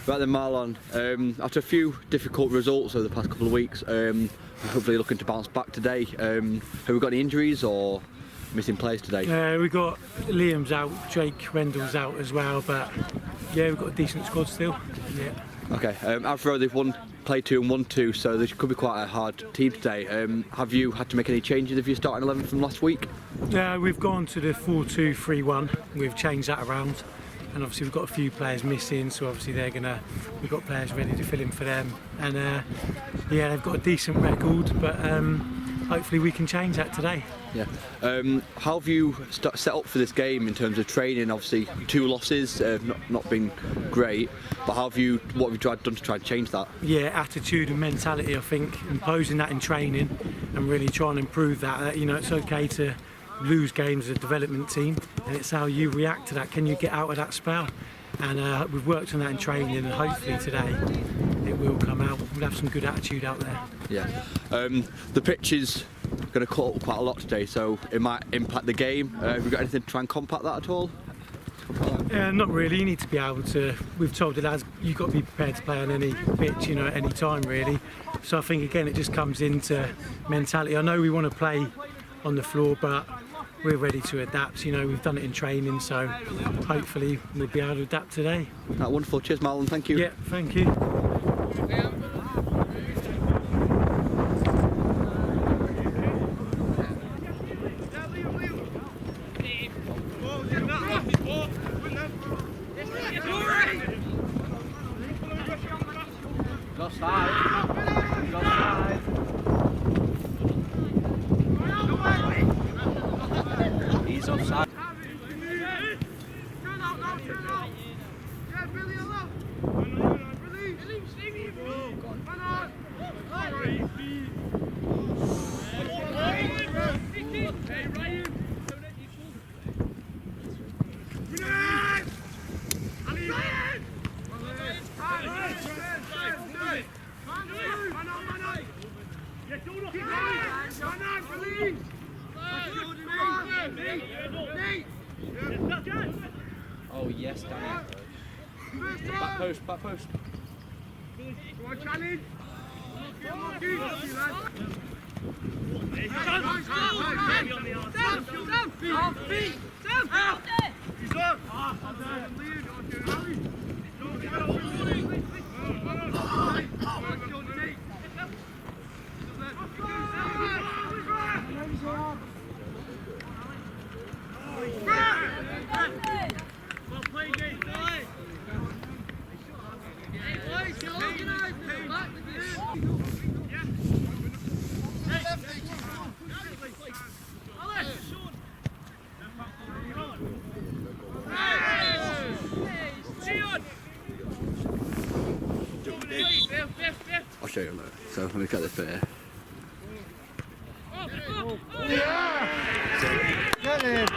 Right then, Marlon, after a few difficult results over the past couple of weeks, we're hopefully looking to bounce back today. Have we got any injuries or missing players today? We got Liam's out, Jake Rendell's out as well, but yeah, we've got a decent squad still. Yeah. Okay, Avro, they've played 2 and won 2, so this could be quite a hard team today. Have you had to make any changes of your starting 11 from last week? We've gone to the 4-2-3-1. We've changed that around, and obviously we've got a few players missing, so obviously we've got players ready to fill in for them. And yeah, they've got a decent record, but hopefully we can change that today. Yeah. How have you set up for this game in terms of training? Obviously 2 losses, not been great, but what have you done to try and change that? Yeah, attitude and mentality, I think, imposing that in training and really trying to improve that. You know, it's okay to lose games as a development team, and it's how you react to that. Can you get out of that spell? And we've worked on that in training, and hopefully today it will come out. We'll have some good attitude out there. Yeah. The pitch is going to cut up quite a lot today, so it might impact the game. Have you got anything to try and combat that at all? Not really. You need to be able to. We've told the lads you've got to be prepared to play on any pitch, you know, at any time really. So I think again it just comes into mentality. I know we want to play on the floor, but we're ready to adapt. You know, we've done it in training, so hopefully we'll be able to adapt today. Wonderful. Cheers, Marlon. Thank you. Yeah, thank you. He's offside. Oh yes, Danny. Back post, back post. Go on, challenge. I'll show you a minute. So let me get this bit here. Yeah! Get in!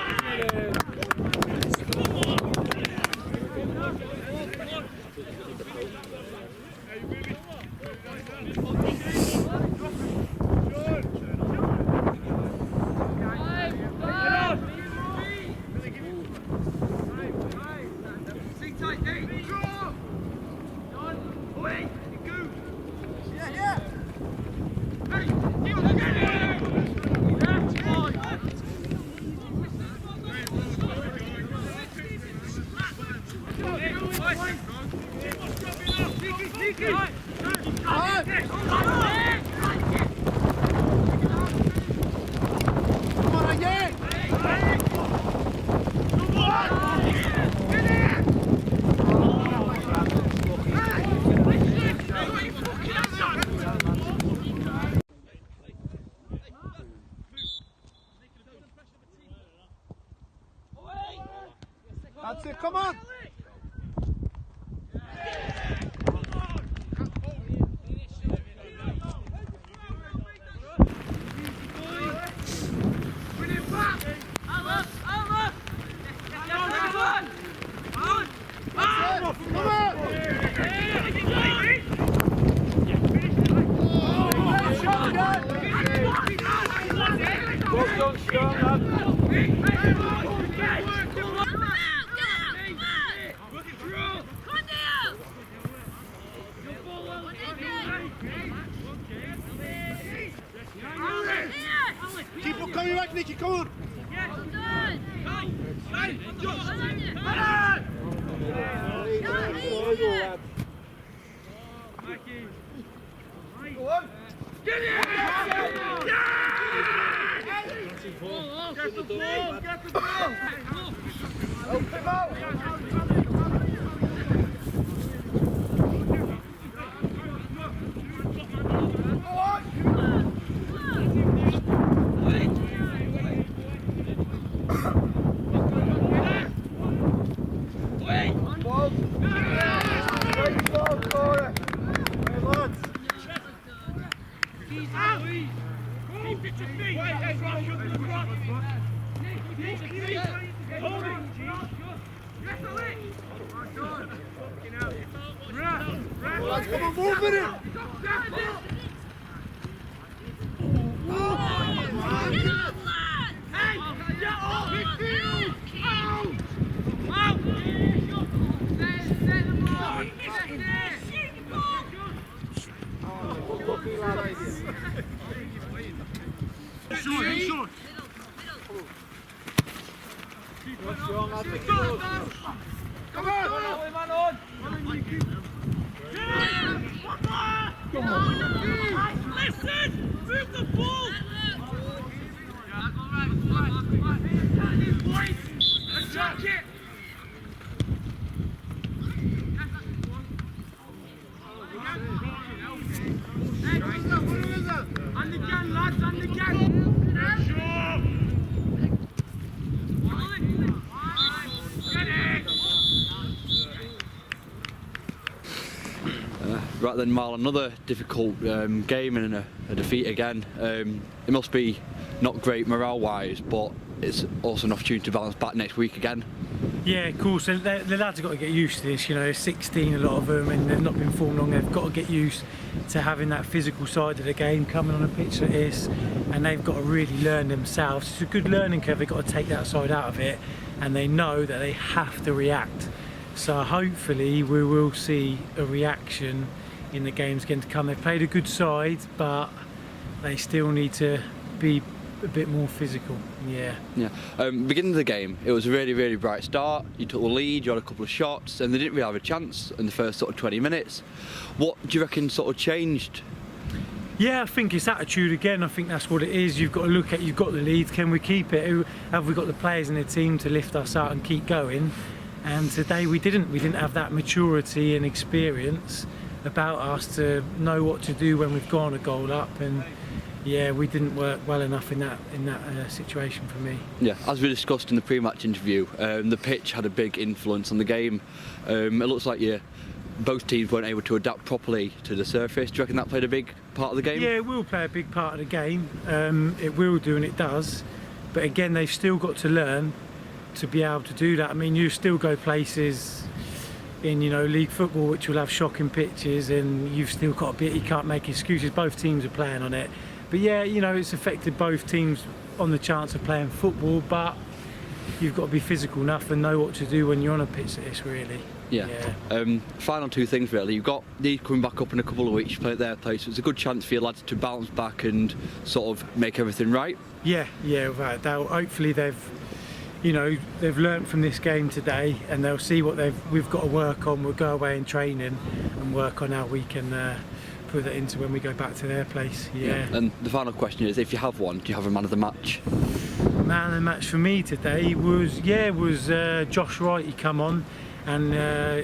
That's it, come on! back, Nicky, come on! Go on! Get it! Get the ball! Get the ball! Help him out! Come on, move with it! Come on! Listen! Move the ball! Attack it! And again, lads, and again! Right then, Marl, another difficult game and a defeat again. It must be not great morale-wise, but it's also an opportunity to bounce back next week again. Yeah, of course. The lads have got to get used to this. You know, 16, a lot of them, and they've not been formed long. They've got to get used to having that physical side of the game coming on a pitch like this, and they've got to really learn themselves. It's a good learning curve. They've got to take that side out of it, and they know that they have to react. So hopefully we will see a reaction in the games going to come. They've played a good side, but they still need to be a bit more physical. Yeah. Beginning of the game, it was a really, really bright start. You took the lead, you had a couple of shots, and they didn't really have a chance in the first sort of 20 minutes. What do you reckon sort of changed? Yeah, I think it's attitude again. I think that's what it is. You've got to look at, you've got the lead, can we keep it? Have we got the players in the team to lift us out and keep going? And today we didn't have that maturity and experience about us to know what to do when we've gone a goal up, and yeah, we didn't work well enough in that situation for me. Yeah, as we discussed in the pre-match interview, the pitch had a big influence on the game. It looks like both teams weren't able to adapt properly to the surface. Do you reckon that played a big part of the game? Yeah, it will play a big part of the game. It will do, and it does. But again, they've still got to learn to be able to do that. I mean, you still go places in, you know, league football which will have shocking pitches, and you've still got to be, you can't make excuses. Both teams are playing on it. But yeah, you know, it's affected both teams on the chance of playing football, but you've got to be physical enough and know what to do when you're on a pitch like this, really. Yeah. Final two things really. You've got these coming back up in a couple of weeks. You play at their place. So it's a good chance for your lads to bounce back and sort of make everything right. Yeah, without doubt. Hopefully they've learnt from this game today, and they'll see what we've got to work on. We'll go away in training and work on how we can put that into when we go back to their place. Yeah. And the final question is, if you have one, do you have a man of the match? Man of the match for me today was Josh Wright. He come on and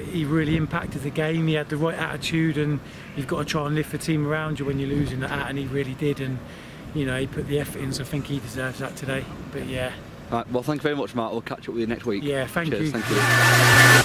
he really impacted the game. He had the right attitude, and you've got to try and lift the team around you when you're losing that, and he really did. And you know, he put the effort in, so I think he deserves that today. But yeah. Right, well, thank you very much, Mark. We'll catch up with you next week. Yeah, thank you. Thank you.